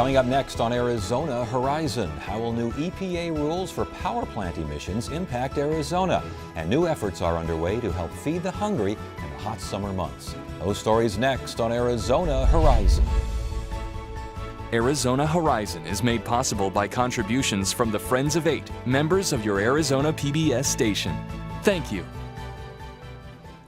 Coming up next on Arizona Horizon, how will new EPA rules for power plant emissions impact Arizona? And new efforts are underway to help feed the hungry in the hot summer months. Those stories next on Arizona Horizon. Arizona Horizon is made possible by contributions from the Friends of Eight, members of your Arizona PBS station. Thank you.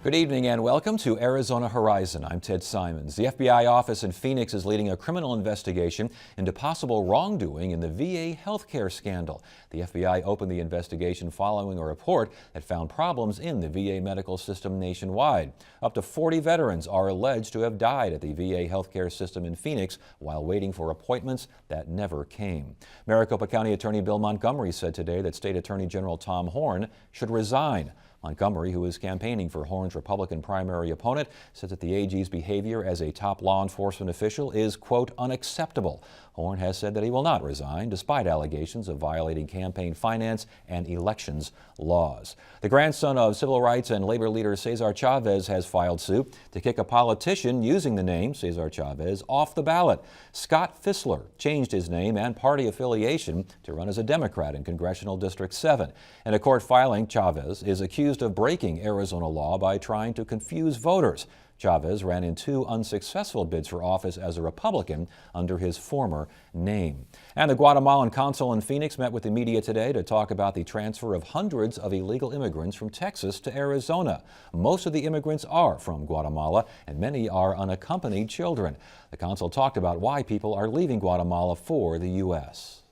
Good evening and welcome to Arizona Horizon. I'm Ted Simons. The FBI office in Phoenix is leading a criminal investigation into possible wrongdoing in the VA healthcare scandal. The FBI opened the investigation following a report that found problems in the VA medical system nationwide. Up to 40 veterans are alleged to have died at the VA healthcare system in Phoenix while waiting for appointments that never came. Maricopa County Attorney Bill Montgomery said today that State Attorney General Tom Horne should resign. Montgomery, who is campaigning for Horne's Republican primary opponent, says that the AG's behavior as a top law enforcement official is, quote, unacceptable. Horne has said that he will not resign, despite allegations of violating campaign finance and elections laws. The grandson of civil rights and labor leader Cesar Chavez has filed suit to kick a politician using the name Cesar Chavez off the ballot. Scott Fissler changed his name and party affiliation to run as a Democrat in Congressional District 7. In a court filing, Chavez is accused of breaking Arizona law by trying to confuse voters. Chavez ran in 2 unsuccessful bids for office as a Republican under his former name. And the Guatemalan consul in Phoenix met with the media today to talk about the transfer of hundreds of illegal immigrants from Texas to Arizona. Most of the immigrants are from Guatemala, and many are unaccompanied children. The consul talked about why people are leaving Guatemala for the U.S.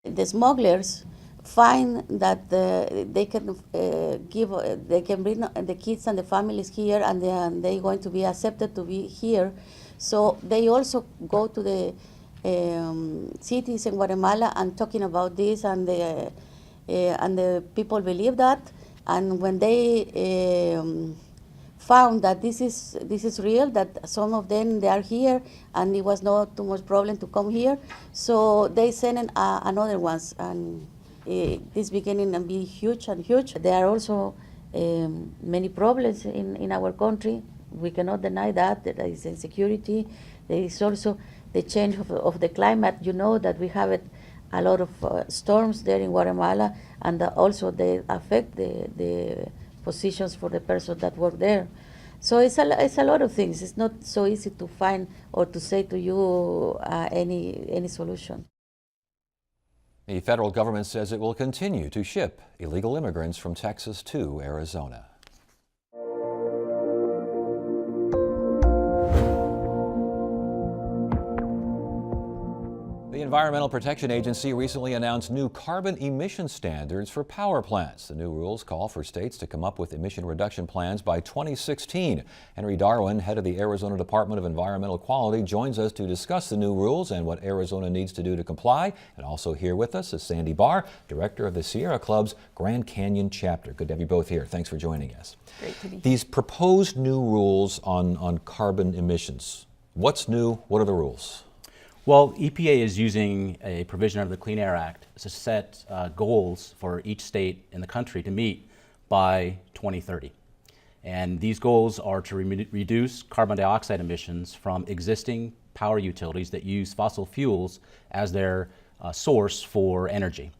The smugglers find that they can bring the kids and the families here, and they're going to be accepted to be here. So they also go to the cities in Guatemala and talking about this, and the people believe that. And when they found that this is real, that some of them they are here, and it was not too much problem to come here, so they sent in another ones, and this beginning and be huge and huge. There are also many problems in our country. We cannot deny that. There is insecurity. There is also the change of the climate. You know that we have a lot of storms there in Guatemala, and also they affect the positions for the person that work there. So it's a lot of things. It's not so easy to find or to say to you any solution. The federal government says it will continue to ship illegal immigrants from Texas to Arizona. The Environmental Protection Agency recently announced new carbon emission standards for power plants. The new rules call for states to come up with emission reduction plans by 2016. Henry Darwin, head of the Arizona Department of Environmental Quality, joins us to discuss the new rules and what Arizona needs to do to comply. And also here with us is Sandy Barr, director of the Sierra Club's Grand Canyon chapter. Good to have you both here. Thanks for joining us. Great to be here. These proposed new rules on carbon emissions, what's new? What are the rules? Well, EPA is using a provision of the Clean Air Act to set goals for each state in the country to meet by 2030. And these goals are to reduce carbon dioxide emissions from existing power utilities that use fossil fuels as their source for energy.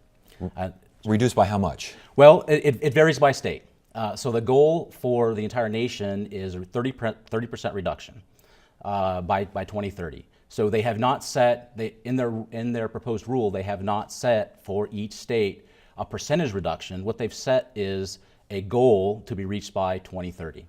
Reduced by how much? Well, it varies by state. So the goal for the entire nation is a 30% reduction by 2030. So they have not set, in their proposed rule, they have not set for each state a percentage reduction. What they've set is a goal to be reached by 2030.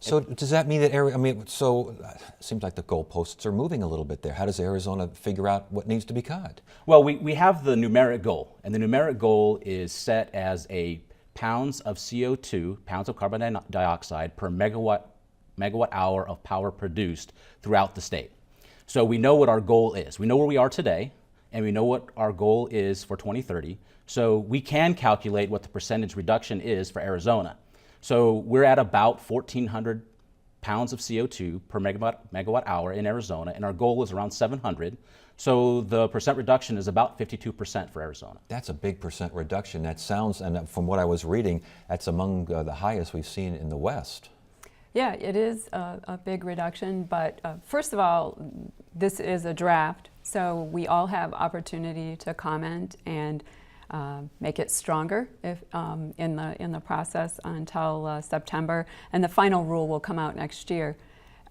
So does that mean that, it seems like the goalposts are moving a little bit there. How does Arizona figure out what needs to be cut? Well, we have the numeric goal, and the numeric goal is set as a pounds of CO2, pounds of carbon dioxide per megawatt hour of power produced throughout the state. So we know what our goal is. We know where we are today, and we know what our goal is for 2030. So we can calculate what the percentage reduction is for Arizona. So we're at about 1,400 pounds of CO2 per megawatt hour in Arizona, and our goal is around 700. So the percent reduction is about 52% for Arizona. That's a big percent reduction. That sounds, and from what I was reading, that's among the highest we've seen in the West. Yeah, it is a big reduction, but first of all, this is a draft, so we all have opportunity to comment and make it stronger if, in the process until September, and the final rule will come out next year.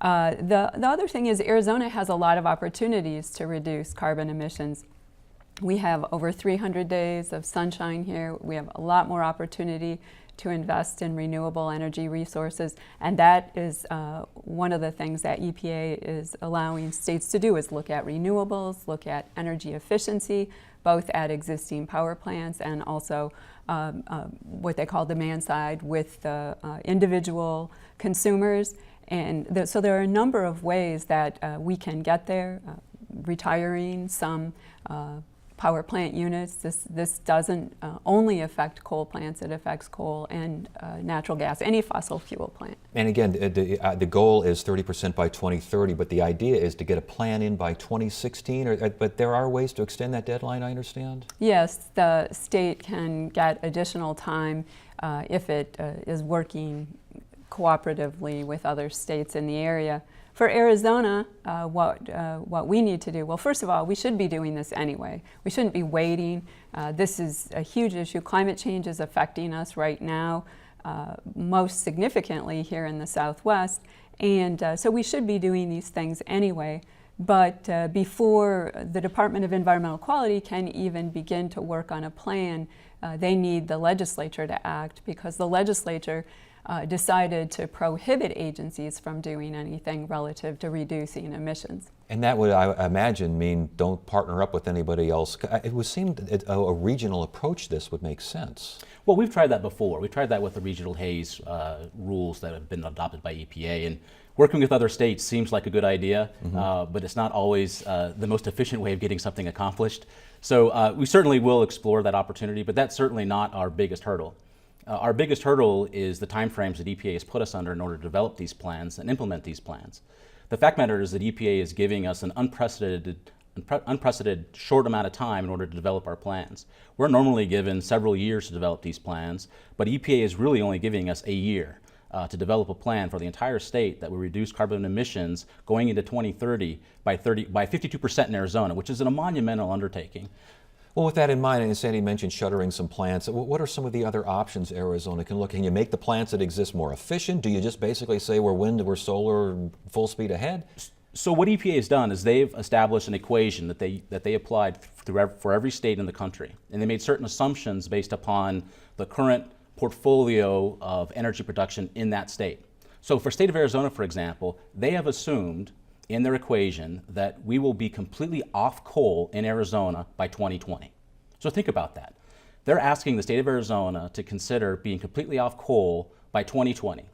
The other thing is Arizona has a lot of opportunities to reduce carbon emissions. We have over 300 days of sunshine here. We have a lot more opportunity to invest in renewable energy resources, and that is one of the things that EPA is allowing states to do, is look at renewables, look at energy efficiency, both at existing power plants and also what they call demand side with individual consumers. And so there are a number of ways that we can get there, retiring some power plant units. This doesn't only affect coal plants, it affects coal and natural gas, any fossil fuel plant. And again, the goal is 30% by 2030, but the idea is to get a plan in by 2016, but there are ways to extend that deadline, I understand? Yes, the state can get additional time if it is working cooperatively with other states in the area. For Arizona, what we need to do, well, first of all, we should be doing this anyway. We shouldn't be waiting. This is a huge issue. Climate change is affecting us right now, most significantly here in the Southwest, and so we should be doing these things anyway. But before the Department of Environmental Quality can even begin to work on a plan, they need the legislature to act, because the legislature decided to prohibit agencies from doing anything relative to reducing emissions. And that would, I imagine, mean don't partner up with anybody else. It would seem that a regional approach to this would make sense. Well, we've tried that before. We tried that with the regional haze rules that have been adopted by EPA, and working with other states seems like a good idea, but it's not always the most efficient way of getting something accomplished. So we certainly will explore that opportunity, but that's certainly not our biggest hurdle. Our biggest hurdle is the timeframes that EPA has put us under in order to develop these plans and implement these plans. The fact matter is that EPA is giving us an unprecedented short amount of time in order to develop our plans. We're normally given several years to develop these plans, but EPA is really only giving us a year to develop a plan for the entire state that will reduce carbon emissions going into 2030 by 52% in Arizona, which is a monumental undertaking. Well, with that in mind, and Sandy mentioned shuttering some plants, what are some of the other options Arizona can look at? Can you make the plants that exist more efficient? Do you just basically say we're wind, we're solar, full speed ahead? So what EPA has done is they've established an equation that they applied for every state in the country. And they made certain assumptions based upon the current portfolio of energy production in that state. So for state of Arizona, for example, they have assumed in their equation that we will be completely off coal in Arizona by 2020. So think about that. They're asking the state of Arizona to consider being completely off coal by 2020.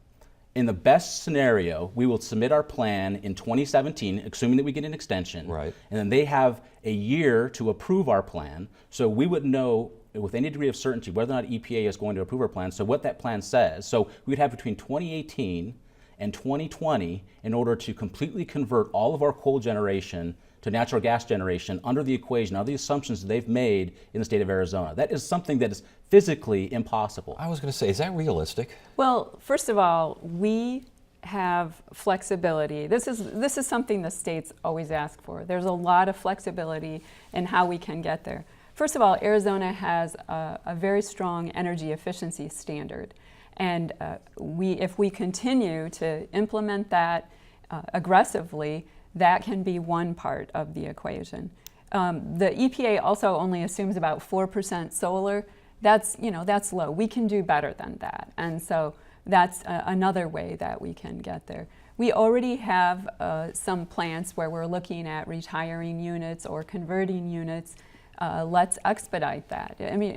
In the best scenario, we will submit our plan in 2017, assuming that we get an extension. Right. And then they have a year to approve our plan, so we would know with any degree of certainty whether or not EPA is going to approve our plan, so what that plan says. So we'd have between 2018 and 2020 in order to completely convert all of our coal generation to natural gas generation under the equation, under the assumptions that they've made in the state of Arizona. That is something that is physically impossible. I was going to say, is that realistic? Well, first of all, we have flexibility. This is something the states always ask for. There's a lot of flexibility in how we can get there. First of all, Arizona has a very strong energy efficiency standard. And if we continue to implement that aggressively, that can be one part of the equation. The EPA also only assumes about 4% solar. That's low. We can do better than that. And so that's another way that we can get there. We already have some plants where we're looking at retiring units or converting units. Let's expedite that. I mean,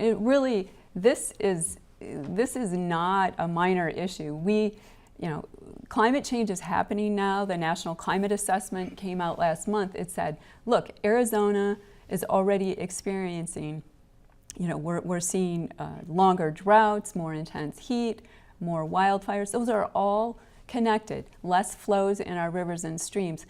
this is not a minor issue. Climate change is happening now. The National Climate Assessment came out last month. It said, look, Arizona is already experiencing, we're seeing longer droughts, more intense heat, more wildfires. Those are all connected. Less flows in our rivers and streams.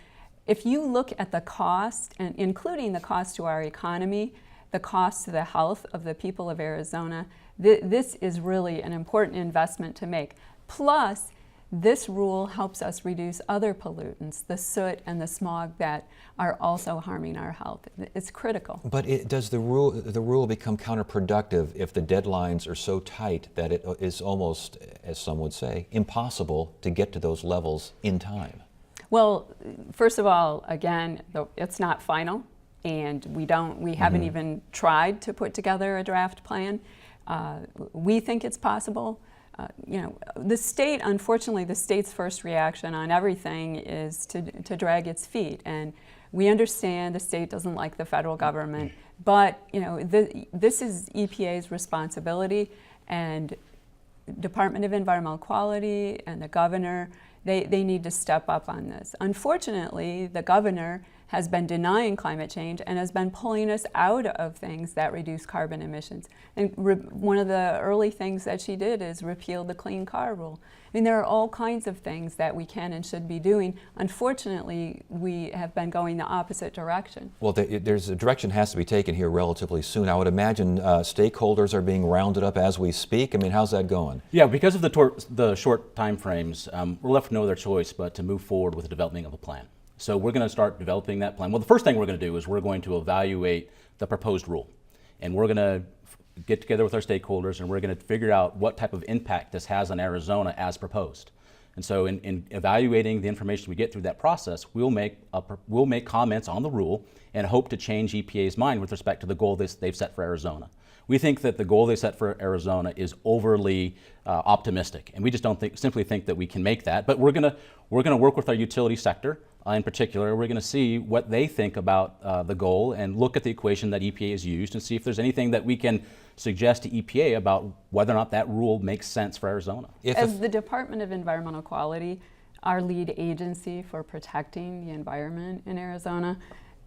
If you look at the cost, and including the cost to our economy, the cost to the health of the people of Arizona, this is really an important investment to make. Plus, This rule helps us reduce other pollutants, the soot and the smog that are also harming our health. It's critical. But does the rule become counterproductive if the deadlines are so tight that it is almost, as some would say, impossible to get to those levels in time? Well, first of all, again, it's not final, and we haven't even tried to put together a draft plan. We think it's possible. The state, unfortunately, the state's first reaction on everything is to drag its feet. And we understand the state doesn't like the federal government, but this is EPA's responsibility, and Department of Environmental Quality and the governor, they need to step up on this. Unfortunately, the governor has been denying climate change and has been pulling us out of things that reduce carbon emissions. And one of the early things that she did is repeal the Clean Car Rule. I mean, there are all kinds of things that we can and should be doing. Unfortunately, we have been going the opposite direction. Well, there's a direction has to be taken here relatively soon. I would imagine stakeholders are being rounded up as we speak. I mean, how's that going? Yeah, because of the short time frames, we're left with no other choice but to move forward with the development of a plan. So we're going to start developing that plan. Well, the first thing we're going to do is we're going to evaluate the proposed rule. And we're going to get together with our stakeholders and we're going to figure out what type of impact this has on Arizona as proposed. And so in evaluating the information we get through that process, we'll make comments on the rule and hope to change EPA's mind with respect to the goal they've set for Arizona. We think that the goal they set for Arizona is overly optimistic, and we just don't simply think that we can make that. But we're going to work with our utility sector. In particular, we're going to see what they think about the goal and look at the equation that EPA has used and see if there's anything that we can suggest to EPA about whether or not that rule makes sense for Arizona. As the Department of Environmental Quality, our lead agency for protecting the environment in Arizona,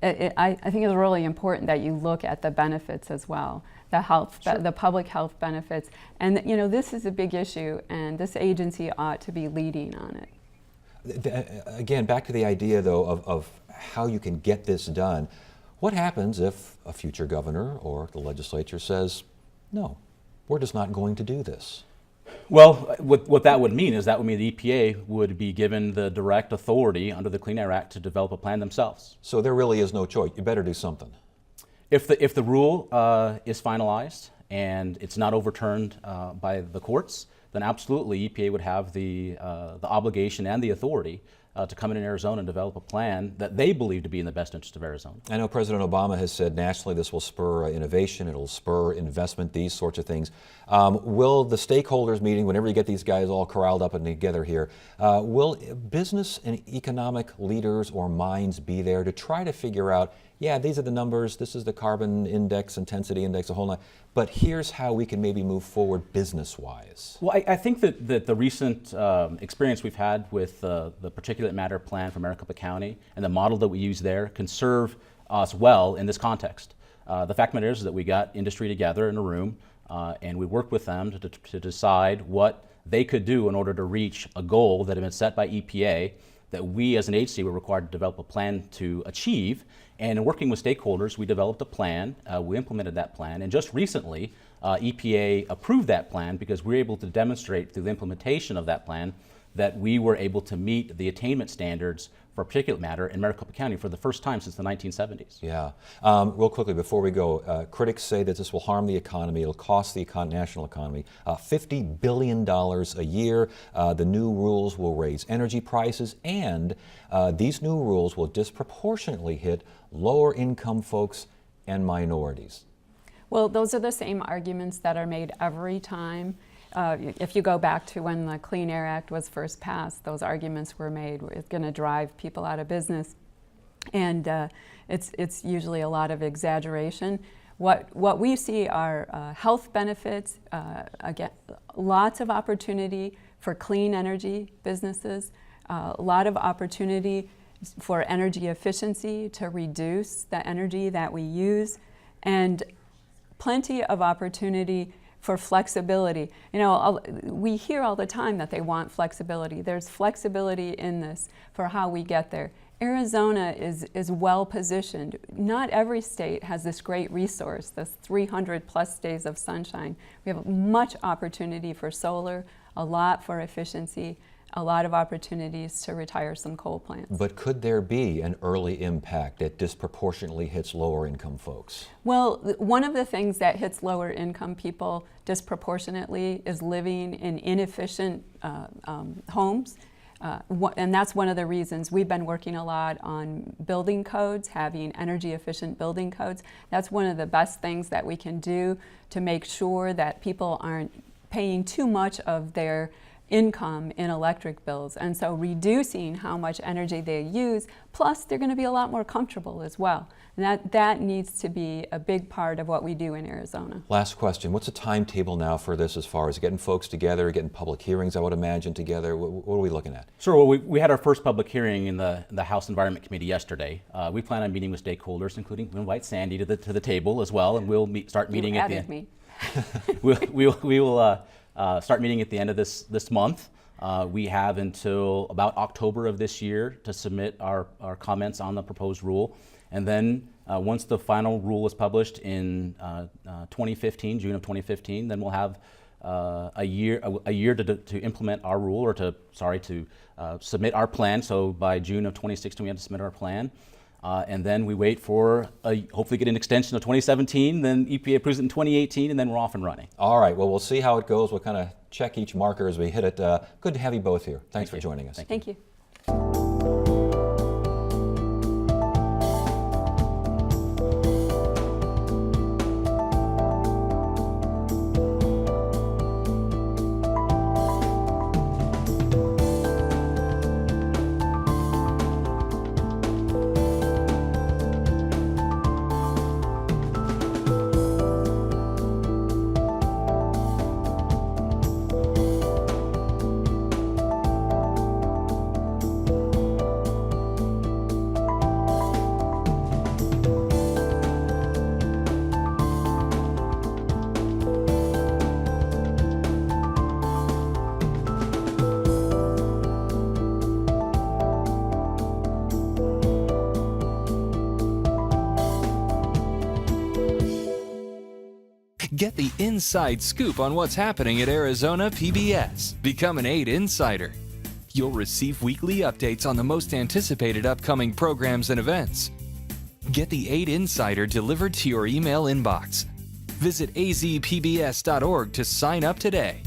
I think it's really important that you look at the benefits as well, the health, the public health benefits. And this is a big issue, and this agency ought to be leading on it. Again, back to the idea, though, of how you can get this done. What happens if a future governor or the legislature says, no, we're just not going to do this? Well, what that would mean is that would mean the EPA would be given the direct authority under the Clean Air Act to develop a plan themselves. So there really is no choice. You better do something. If the rule is finalized and it's not overturned by the courts, then absolutely EPA would have the obligation and the authority to come in Arizona and develop a plan that they believe to be in the best interest of Arizona. I know President Obama has said nationally this will spur innovation, it'll spur investment, these sorts of things. Will the stakeholders meeting, whenever you get these guys all corralled up and together here, will business and economic leaders or minds be there to try to figure out, yeah, these are the numbers, this is the carbon index, intensity index, a whole lot, but here's how we can maybe move forward business-wise? Well, I think that the recent experience we've had with the particulate matter plan for Maricopa County and the model that we use there can serve us well in this context. The fact of the matter is that we got industry together in a room and we worked with them to decide what they could do in order to reach a goal that had been set by EPA that we as an agency were required to develop a plan to achieve. And in working with stakeholders, we developed a plan, we implemented that plan, and just recently EPA approved that plan because we were able to demonstrate through the implementation of that plan that we were able to meet the attainment standards for particulate matter in Maricopa County for the first time since the 1970s. Yeah. Real quickly before we go, critics say that this will harm the economy, it'll cost the national economy $50 billion a year. The new rules will raise energy prices, and these new rules will disproportionately hit lower income folks and minorities. Well, those are the same arguments that are made every time. If you go back to when the Clean Air Act was first passed, those arguments were made. It's going to drive people out of business, and it's usually a lot of exaggeration. What we see are health benefits, again, lots of opportunity for clean energy businesses, a lot of opportunity for energy efficiency to reduce the energy that we use, and plenty of opportunity for flexibility. We hear all the time that they want flexibility. There's flexibility in this for how we get there. Arizona is well positioned. Not every state has this great resource, this 300 plus days of sunshine. We have much opportunity for solar, a lot for efficiency, a lot of opportunities to retire some coal plants. But could there be an early impact that disproportionately hits lower income folks? Well, one of the things that hits lower income people disproportionately is living in inefficient homes. And that's one of the reasons we've been working a lot on building codes, having energy efficient building codes. That's one of the best things that we can do to make sure that people aren't paying too much of their income in electric bills. And so reducing how much energy they use, plus they're going to be a lot more comfortable as well. And that needs to be a big part of what we do in Arizona. Last question, what's the timetable now for this as far as getting folks together, getting public hearings, I would imagine, together? What are we looking at? Sure. Well, we had our first public hearing in the House Environment Committee yesterday. We plan on meeting with stakeholders, including we'll invite Sandy to the table as well, and we'll start meeting You at the added me. we will start meeting at the end of this month. We have until about October of this year to submit our comments on the proposed rule. And then once the final rule is published in 2015, June of 2015, then we'll have a year to implement our rule, or to submit our plan. So by June of 2016, we have to submit our plan. And then we wait for hopefully get an extension of 2017, then EPA approves it in 2018, and then we're off and running. All right, well, we'll see how it goes. We'll kind of check each marker as we hit it. Good to have you both here. Thanks for joining us. Thank you. Get the inside scoop on what's happening at Arizona PBS. Become an 8 Insider. You'll receive weekly updates on the most anticipated upcoming programs and events. Get the 8 Insider delivered to your email inbox. Visit azpbs.org to sign up today.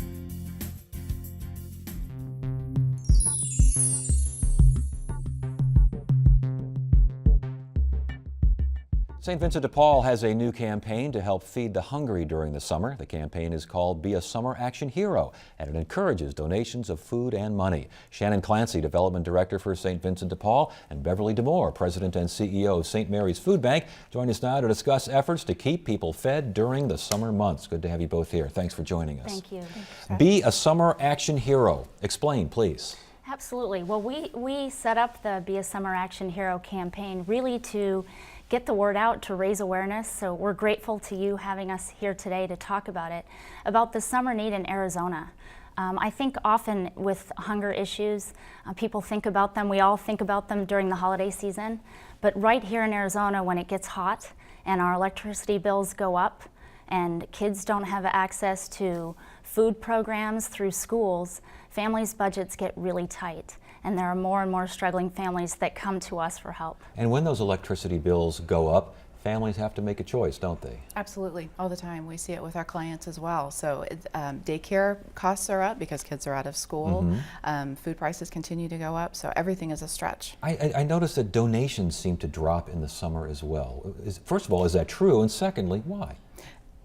St. Vincent de Paul has a new campaign to help feed the hungry during the summer. The campaign is called Be a Summer Action Hero, and it encourages donations of food and money. Shannon Clancy, Development Director for St. Vincent de Paul, and Beverly DeMoore, President and CEO of St. Mary's Food Bank, join us now to discuss efforts to keep people fed during the summer months. Good to have you both here. Thanks for joining us. Thank you. Be a Summer Action Hero. Explain, please. Absolutely. Well, we set up the Be a Summer Action Hero campaign really to get the word out, to raise awareness. So we're grateful to you having us here today to talk about the summer need in Arizona. I think often with hunger issues, people think about them, we all think about them during the holiday season, but right here in Arizona when it gets hot and our electricity bills go up and kids don't have access to food programs through schools, families' budgets get really tight. And there are more and more struggling families that come to us for help. And when those electricity bills go up, families have to make a choice, don't they? Absolutely, all the time. We see it with our clients as well. So daycare costs are up because kids are out of school. Food prices continue to go up, so everything is a stretch. I noticed that donations seem to drop in the summer as well. First of all, is that true? And secondly, why?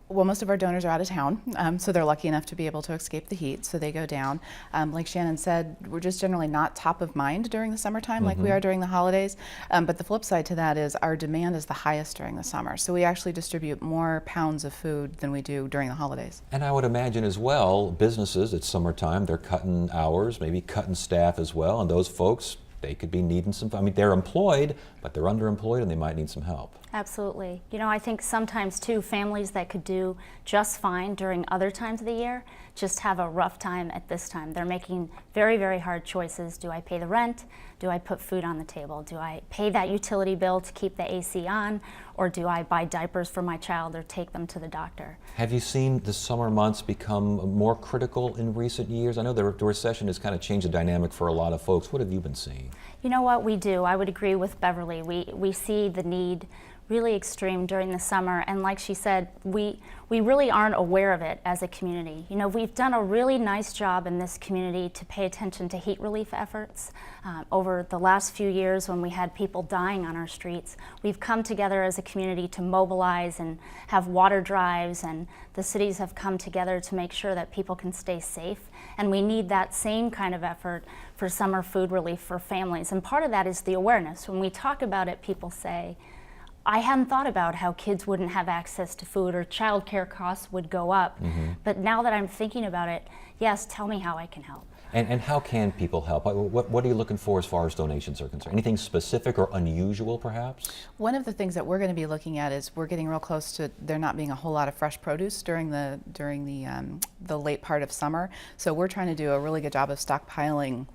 Well, most of our donors are out of town, so they're lucky enough to be able to escape the heat, so they go down. Like Shannon said, we're just generally not top of mind during the summertime like we are during the holidays, but the flip side to that is our demand is the highest during the summer, so we actually distribute more pounds of food than we do during the holidays. And I would imagine as well, businesses, it's summertime, they're cutting hours, maybe cutting staff as well, and those folks, they could be needing some, I mean, they're employed, but they're underemployed and they might need some help. Absolutely. You know, I think sometimes too, families that could do just fine during other times of the year just have a rough time at this time. They're making very, very hard choices. Do I pay the rent? Do I put food on the table? Do I pay that utility bill to keep the AC on? Or do I buy diapers for my child or take them to the doctor? Have you seen the summer months become more critical in recent years? I know the recession has kind of changed the dynamic for a lot of folks. What have you been seeing? You know what, we do. I would agree with Beverly. We see the need really extreme during the summer, and like she said, we really aren't aware of it as a community. You know, we've done a really nice job in this community to pay attention to heat relief efforts. Over the last few years when we had people dying on our streets, we've come together as a community to mobilize and have water drives, and the cities have come together to make sure that people can stay safe. And we need that same kind of effort for summer food relief for families. And part of that is the awareness. When we talk about it, people say, I hadn't thought about how kids wouldn't have access to food or childcare costs would go up. But now that I'm thinking about it, yes, tell me how I can help. And how can people help? What are you looking for as far as donations are concerned? Anything specific or unusual, perhaps? One of the things that we're going to be looking at is we're getting real close to there not being a whole lot of fresh produce during the late part of summer. So we're trying to do a really good job of stockpiling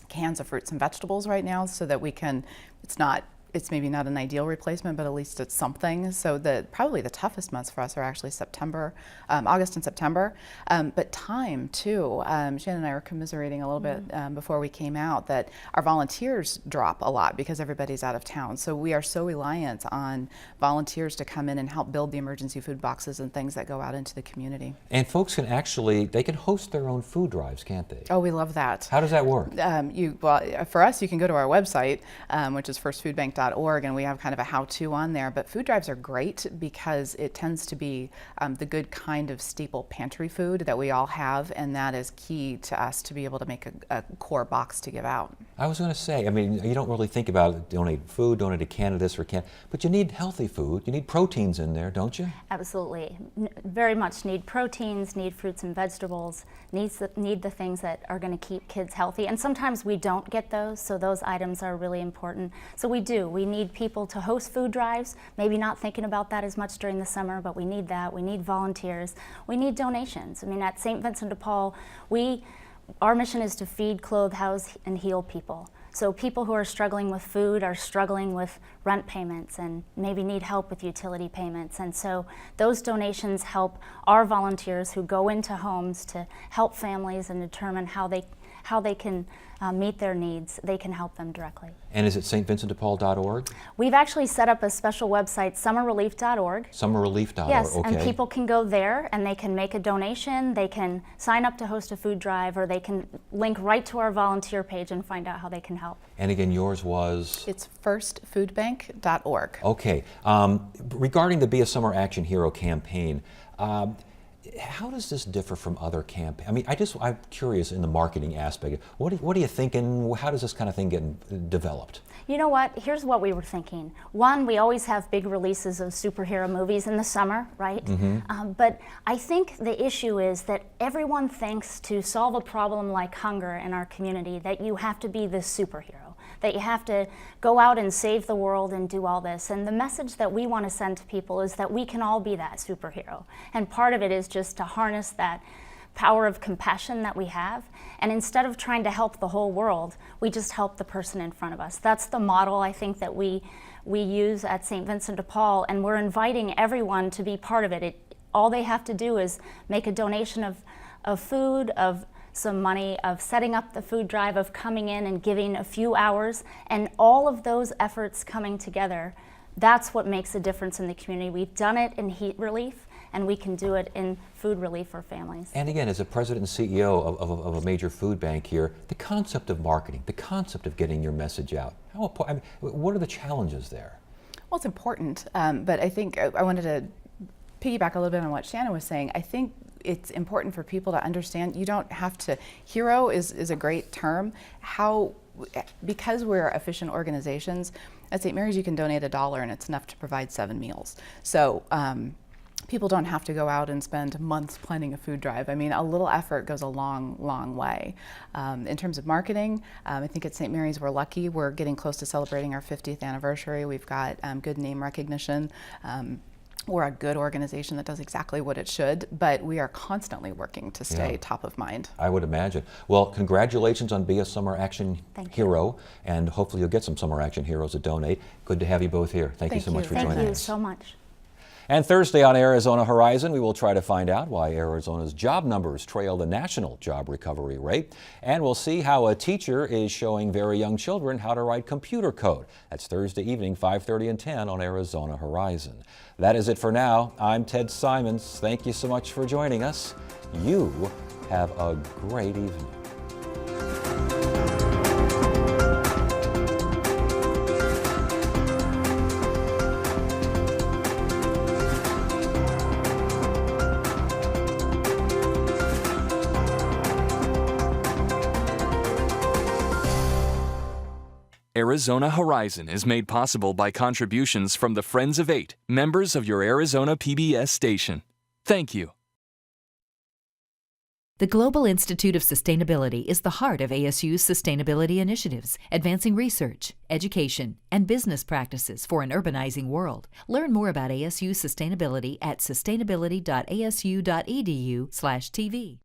cans of fruits and vegetables right now, so that we can. It's maybe not an ideal replacement, but at least it's something. So probably the toughest months for us are actually August and September. But time too. Shannon and I were commiserating a little bit before we came out that our volunteers drop a lot because everybody's out of town. So we are so reliant on volunteers to come in and help build the emergency food boxes and things that go out into the community. And folks can they can host their own food drives, can't they? Oh, we love that. How does that work? For us, you can go to our website, which is firstfoodbank.org, and we have kind of a how-to on there. But food drives are great because it tends to be the good kind of staple pantry food that we all have, and that is key to us to be able to make a core box to give out. I was going to say, I mean, you don't really think about donate food, donate a can of this or a can, but you need healthy food. You need proteins in there, don't you? Absolutely. Very much need proteins, need fruits and vegetables, need the things that are going to keep kids healthy. And sometimes we don't get those, so those items are really important. So we do. We need people to host food drives, maybe not thinking about that as much during the summer, but we need that. We need volunteers. We need donations. I mean, at St. Vincent de Paul, our mission is to feed, clothe, house, and heal people. So people who are struggling with food are struggling with rent payments and maybe need help with utility payments. And so those donations help our volunteers who go into homes to help families and determine how they can meet their needs. They can help them directly. And is it stvincentdepaul.org? We've actually set up a special website, summerrelief.org. Summerrelief.org, yes, okay. And people can go there and they can make a donation, they can sign up to host a food drive, or they can link right to our volunteer page and find out how they can help. And again, yours was? It's firstfoodbank.org. Okay. Regarding the Be a Summer Action Hero campaign, how does this differ from other campaigns? I mean, I'm curious in the marketing aspect. What are you thinking? How does this kind of thing get developed? You know what? Here's what we were thinking. One, we always have big releases of superhero movies in the summer, right? But I think the issue is that everyone thinks to solve a problem like hunger in our community that you have to be the superhero, that you have to go out and save the world and do all this. And the message that we want to send to people is that we can all be that superhero. And part of it is just to harness that power of compassion that we have. And instead of trying to help the whole world, we just help the person in front of us. That's the model I think that we use at St. Vincent de Paul, and we're inviting everyone to be part of it. All they have to do is make a donation of food, of some money, of setting up the food drive, of coming in and giving a few hours, and all of those efforts coming together, that's what makes a difference in the community. We've done it in heat relief, and we can do it in food relief for families. And again, as a president and CEO of a major food bank here, the concept of marketing, the concept of getting your message out, what are the challenges there? Well, it's important, but I think I wanted to piggyback a little bit on what Shannon was saying. I think it's important for people to understand you don't have to, hero is a great term. Because we're efficient organizations, at St. Mary's you can donate $1 and it's enough to provide 7 meals. So people don't have to go out and spend months planning a food drive. I mean, a little effort goes a long, long way. In terms of marketing, I think at St. Mary's we're lucky. We're getting close to celebrating our 50th anniversary. We've got good name recognition. We're a good organization that does exactly what it should, but we are constantly working to stay top of mind. I would imagine. Well, congratulations on being a Summer Action Hero, and hopefully you'll get some Summer Action Heroes to donate. Good to have you both here. Thank you so much for joining us. Thank you so much. And Thursday on Arizona Horizon, we will try to find out why Arizona's job numbers trail the national job recovery rate. And we'll see how a teacher is showing very young children how to write computer code. That's Thursday evening, 5:30 and 10 on Arizona Horizon. That is it for now. I'm Ted Simons. Thank you so much for joining us. You have a great evening. Arizona Horizon is made possible by contributions from the Friends of Eight, members of your Arizona PBS station. Thank you. The Global Institute of Sustainability is the heart of ASU's sustainability initiatives, advancing research, education, and business practices for an urbanizing world. Learn more about ASU sustainability at sustainability.asu.edu/TV.